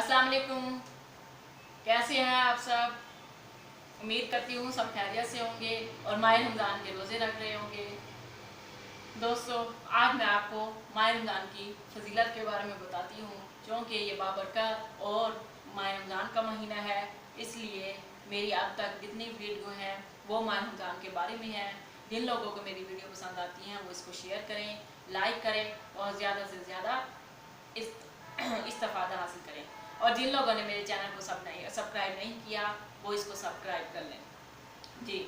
अस्सलाम वालेकुम। कैसे हैं आप सब? उम्मीद करती हूँ सब खैरियत से होंगे और माह रमज़ान के रोज़े रख रहे होंगे। दोस्तों, आज मैं आपको माह रमज़ान की फजीलत के बारे में बताती हूँ। क्योंकि ये बाबरकत और माह रमज़ान का महीना है, इसलिए मेरी अब तक जितनी वीडियो हैं वो माह रमज़ान के बारे में है। जिन लोगों को मेरी वीडियो पसंद आती हैं वो इसको शेयर करें, लाइक करें और ज़्यादा से ज़्यादा इस्तेफादा हासिल करें। और जिन लोगों ने मेरे चैनल को सब्सक्राइब नहीं किया वो इसको सब्सक्राइब कर लें। जी,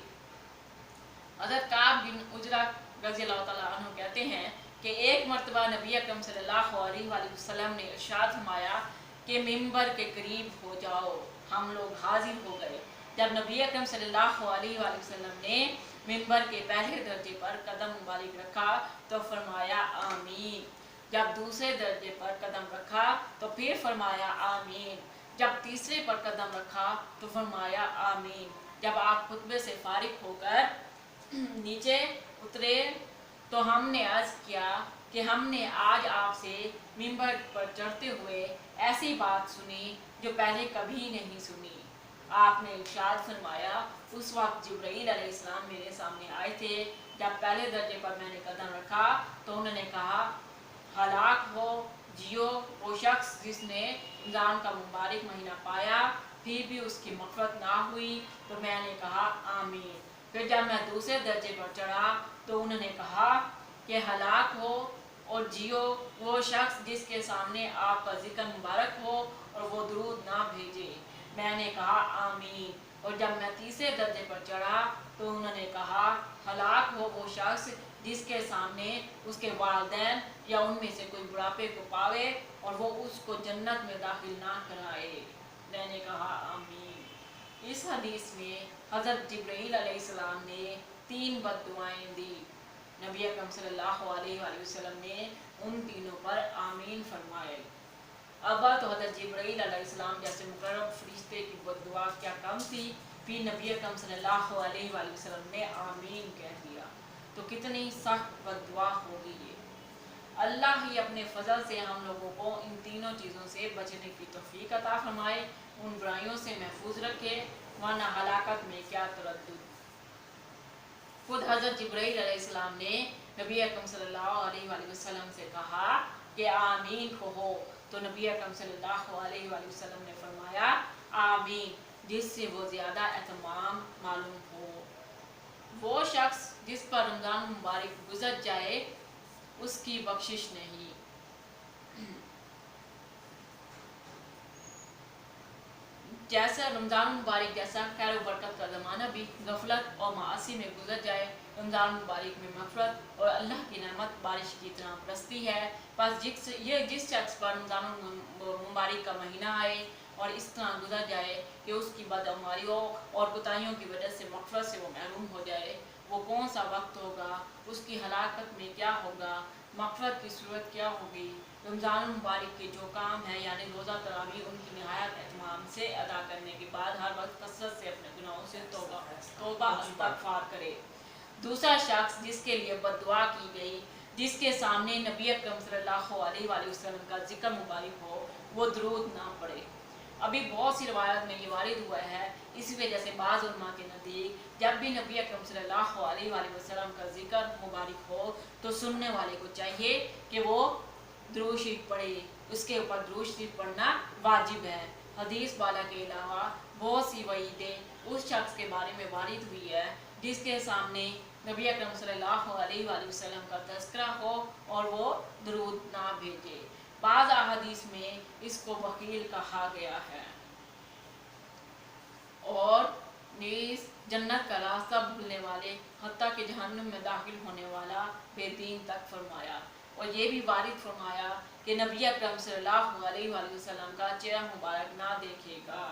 हज़रत काब बिन उजरा रज़ियल्लाहु ताला अन्हु कहते हैं कि एक मरतबा नबी अकरम सल्लल्लाहु अलैहि वसल्लम ने इरशाद फरमाया कि मिंबर के करीब हो जाओ। हम लोग हाजिर हो गए। जब नबी अकरम सल्लल्लाहु अलैहि वसल्लम ने मिंबर के पहले दर्जे पर कदम मुबारक रखा तो फरमाया आमीन। जब दूसरे दर्जे पर कदम रखा तो फिर फरमाया आमीन। जब तीसरे पर कदम रखा तो फरमाया आमीन। जब आप खुतबे से फारिग होकर नीचे उतरे तो हमने अर्ज किया कि हमने आज आपसे मिंबर पर चढ़ते हुए ऐसी बात सुनी जो पहले कभी नहीं सुनी। आपने इरशाद फरमाया, उस वक्त जिब्राईल अलैहिस्सलाम मेरे सामने आए थे। जब पहले दर्जे पर मैंने कदम रखा तो उन्होंने कहा, हलाक हो, जियो वो शख्स जिसने रमज़ान का मुबारक महीना पाया फिर भी उसकी मग़फ़िरत ना हुई। तो मैंने कहा आमीन। फिर जब मैं दूसरे दर्जे पर चढ़ा तो उन्होंने कहा कि हलाक हो और जियो वो शख्स जिसके सामने आपका जिक्र मुबारक हो और वो दुरूद ना भेजे। मैंने कहा आमीन। और जब मैं तीसरे दर्जे पर चढ़ा तो उन्होंने कहा, हलाक हो वो शख्स जिसके सामने उसके वालिदैन या उनमें से कोई बुढ़ापे को पावे और वो उसको जन्नत में दाखिल ना कराए। मैंने कहा आमीन। इस हदीस में हज़रत जिब्राईल अलैहिस्सलाम ने 3 बद्दुआएं दी। नबी अकरम सल्लल्लाहु अलैहि वसल्लम ने उन तीनों पर आमीन फरमाए। अव्वल तो हज़रत जिब्राईल अलैहिस्सलाम जैसे मुकर्रम फरिश्ते की बद्दुआ क्या कम थी, फिर नबी अकरम सल्लल्लाहु अलैहि वसल्लम ने आमीन कह दिया, तो कितनी सख्त बद्दुआ होगी ये। अल्लाह ही अपने फजल से हम लोगों को इन तीनों चीज़ों से बचने की तौफीक अता फरमाए, उन बुराइयों से महफूज रखे, वरना हलाकत में क्या तरद्दुद। खुद हज़रत जिब्राईल अलैहिस्सलाम ने नबी अकरम सल्लल्लाहु अलैहि वसल्लम से कहा कि आमीन कहो, तो नबी अकरम सल्लल्लाहु अलैहि वसल्लम ने फरमाया आमीन, जिससे वो ज़्यादा एहतमाम मालूम हो। वो शख्स जिस पर रमज़ान मुबारक गुजर जाए उसकी बख्शिश नहीं। जैसा रमज़ान मुबारक जैसा खैर बरकत का ज़माना भी गफलत और मासी में गुजर जाए, रमज़ान मुबारक में मग़फ़िरत और अल्लाह की नेमत बारिश की तरह बरसती है। बस जिस शख्स पर रमज़ान मुबारक का महीना आए और इस तरह गुजर जाए कि उसकी बदअमालियों और कोताहियों की वजह से मग़फ़िरत से वो महरूम हो जाए, वो कौन सा वक्त होगा, उसकी हलाकत में क्या होगा, मग़फ़िरत की सूरत क्या होगी। रमज़ान मुबारक के जो काम है यानी रोज़ा तरावी उनकी नहायत एहतमाम से अदा करने के बाद हर वक्त कसरत से अपने गुनाहों से तौबा इस्तग़फ़ार करे। दूसरा शख्स जिसके लिए बद्दुआ की गई, जिसके सामने नबी अकरम सल्लल्लाहु अलैहि वसल्लम का जिक्र मुबारक हो, वो दुरूद ना पढ़े। अभी बहुत सी रवायत में ये वारिद हुआ है, इसी वजह से बाज़ उलमा के नज़दीक जब भी नबी अकरम सल्लल्लाहु अलैहि वसल्लम का जिक्र मुबारक हो तो सुनने वाले को चाहिए कि वो दुरूद शरीफ पढ़े, उसके ऊपर दुरूद शरीफ पढ़ना वाजिब है। हदीस वाला के अलावा बहुत सी वईदें उस शख्स के बारे में वारिद हुई है जिसके सामने नबी अकरम सल्लल्लाहु अलैहि वसल्लम का तज़किरा हो और वो दुरूद ना भेजे। बाज़ अहादीस में इसको वकील कहा गया है। और नीस जन्नत का रास्ता भूलने वाले हत्ता के जहन्नुम में दाखिल होने वाला बेदीन तक फरमाया। और ये भी वारिद फरमाया कि नबी अकरम सल्लल्लाहु अलैहि वसल्लम का चेहरा मुबारक ना देखेगा।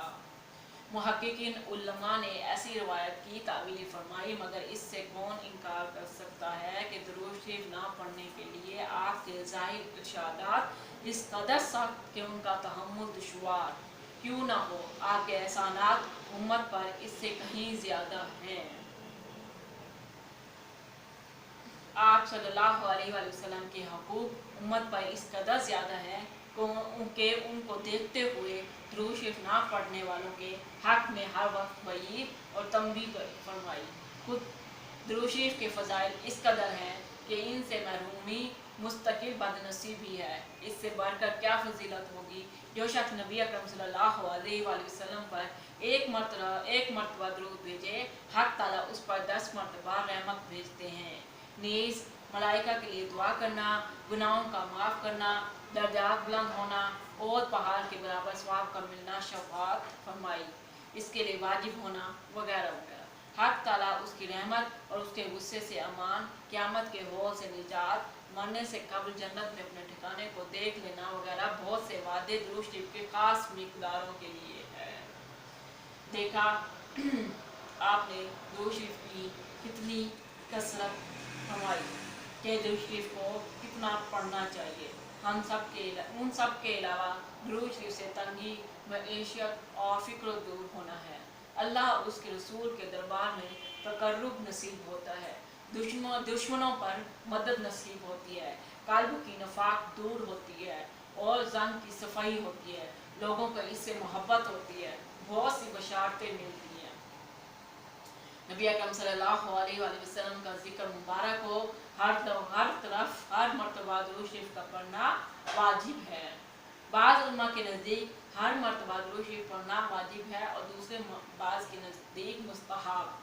मुहक्किकीन उलमा ने ऐसी रवायत की तावील फरमाई, मगर इससे कौन इनकार कर सकता है कि दुरूद शरीफ ना पढ़ने के लिए आपके ज़ाहिर इरशादात इस कदर सख्त कि उनका तहम्मुल दुश्वार क्यों ना हो, आपके एहसानात उम्मत पर इससे कहीं ज़्यादा हैं। आप सल्लल्लाहु अलैहि वसल्लम के हकूक़ उम्मत पर इस कदर ज़्यादा है उनको देखते हुए दुरूद शरीफ ना पढ़ने वालों के हक में हर वक्त वईद और तंबीह फरमाई। खुद दुरूद शरीफ के फ़ज़ाइल इस कदर हैं कि इनसे महरूमी मुस्तकिल बदनसीबी है। इससे बढ़कर क्या फजीलत होगी जो शख्स नबी अकरम सल्लल्लाहु अलैहि वसल्लम पर एक मरतबा दुरूद भेजे, हक ताला उस पर 10 मरतबा रहमत भेजते हैं। नीज़ मलाइका के लिए दुआ करना, गुनाहों का माफ़ करना, दर्जात बुलंद होना और पहाड़ के बराबर सवाब का मिलना शफ़ाअत फरमाई, इसके लिए वाजिब होना वगैरह वगैरह। हक ताला उसकी रहमत और उसके गुस्से से अमान, क़यामत के हौल से निजात, मरने से कब्ल जन्नत में अपने ठिकाने को देख लेना वगैरह बहुत से वादे दुरूद शरीफ के खास मिक़दारों के लिए है। देखा आपने दुरूद शरीफ की कितनी कसरत फरमाई कि दुरूद शरीफ को कितना पढ़ना चाहिए। उन सब के अलावा दुरूद शरीफ से तंगी, मईशत और फ़िक्र दूर होना है। अल्लाह उसके रसूल के दरबार में तकर्रुब नसीब होता है, दुश्मनों पर मदद नसीब होती है, कल्ब की नफाक दूर होती है और ज़न की सफाई होती है, लोगों को इससे मोहब्बत होती है, बहुत सी बशारतें मिलती हैं। नबी अकरम सल्लल्लाहु अलैहि वसल्लम का जिक्र मुबारक हो, हर तरफ हर मरतबा दुरूद शरीफ का पढ़ना वाजिब है। बाज़ उलमा के नज़दीक हर मरतबा दुरूद शरीफ पढ़ना वाजिब है और दूसरे बाज़ के नज़दीक मुस्तहब।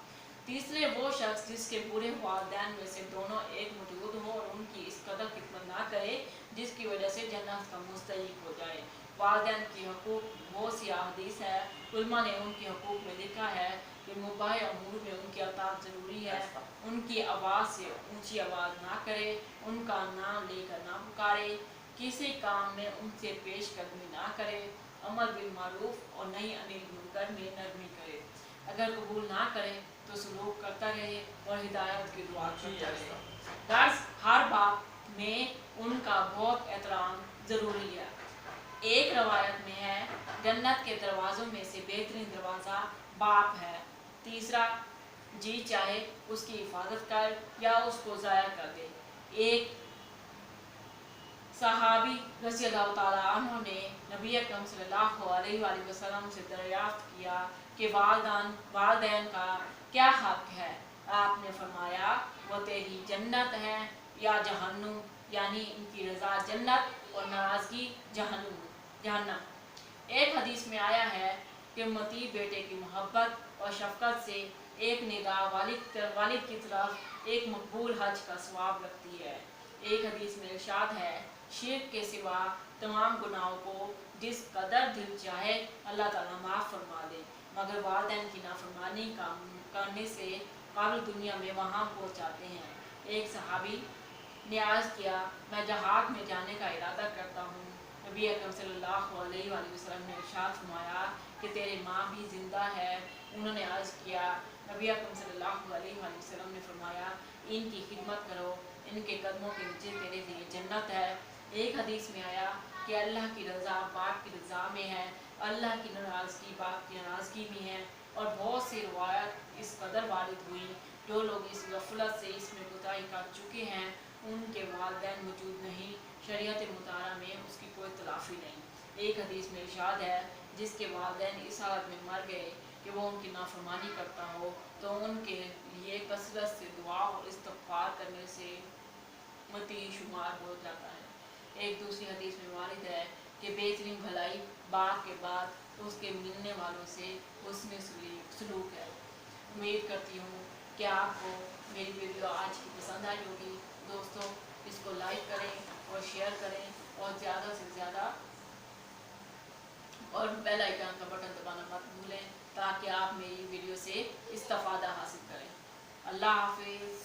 तीसरे वो शख्स जिसके बुरे वालिदैन में से दोनों एक मौजूद हो और उनकी इस कदर खिदमत ना करे जिसकी वजह से जन्नत का मुस्तहिक हो जाए। वालिदैन की हकूक़ बहुत सी अहदीस है। उलमा ने उनके हकूक़ में लिखा है कि मुबाह अमूर में उनकी अताअत ज़रूरी है, उनकी आवाज़ से ऊँची आवाज़ ना करे, उनका नाम लेकर ना पुकारे, किसी काम में उनसे पेशकदमी ना करे, अमर बिल मारूफ और नहीं अनिल मुनकर में नरमी करे, अगर कबूल ना करे तो सलूक करता रहे और हिदायत की दुआ करता रहे। हर बात में उनका बहुत एहतराम ज़रूरी है। एक रवायत में है जन्नत के दरवाज़ों में से बेहतरीन दरवाज़ा बाप है। तीसरा, जी चाहे उसकी हिफाजत कर या उसको ज़ाया कर दे। एक सहाबी रज़ियल्लाहु ताला अन्हु ने नबी अकरम सल्लल्लाहु अलैहि वसल्लम से दरियाफ्त किया कि वालिदैन का क्या हक है। आपने फरमाया वो तेरी जन्नत है या जहन्नुम, यानी इनकी रज़ा जन्नत और नाराज़गी जहन्नम। एक हदीस में आया है कि मती बेटे की मोहब्बत और शफ़क़त से एक निगाह वालिद की तरफ एक मकबूल हज का सवाब रखती है। एक हदीस में इरशाद है, शिर्क के सिवा तमाम गुनाहों को जिस कदर दिल चाहे अल्लाह ताला माफ़ फरमा दे, मगर वालिदैन की नाफरमानी करने से कब्ल दुनिया में वहाँ पहुँचाते हैं। एक सहाबी ने अर्ज़ किया, मैं जहाद में जाने का इरादा करता हूँ। नबी अकरम सल्लल्लाहु अलैहि वसल्लम ने इरशाद फरमाया कि तेरी माँ भी ज़िंदा है। उन्होंने अर्ज़ किया, नबी अकरम सल्लल्लाहु अलैहि वसल्लम ने फरमाया, इनकी खिदमत करो, इनके कदमों के नीचे तेरे लिए जन्नत है। एक हदीस में आया कि अल्लाह की रज़ा बाप की रज़ा में है, अल्लाह की नाराज़गी बाप की नाराज़गी में है। और बहुत सी रवायत इस कदर वारिद हुई, जो लोग इस गफलत से इसमें कोताही कर चुके हैं उनके वालिदैन मौजूद नहीं, शरीयत मुतारा में उसकी कोई तलाफ़ी नहीं। एक हदीस में इरशाद है, जिसके वालिदैन इस हालत में मर गए कि वो उनकी नाफरमानी करता हो तो उनके लिए कसरत से दुआ और इस्तग़फ़ार करने से मती शुमार हो जाता है। एक दूसरी हदीस में वारिद है कि बेहतरीन भलाई बाप के बाद उसके मिलने वालों से हुस्न सलूक है। उम्मीद करती हूँ कि आपको मेरी वीडियो आज की पसंद आई होगी। दोस्तों, इसको लाइक करें और शेयर करें और ज़्यादा से ज़्यादा और बेल आइकन का बटन दबाना मत भूलें ताकि आप मेरी वीडियो से इस्तेफ़ादा हासिल करें। अल्लाह हाफिज़।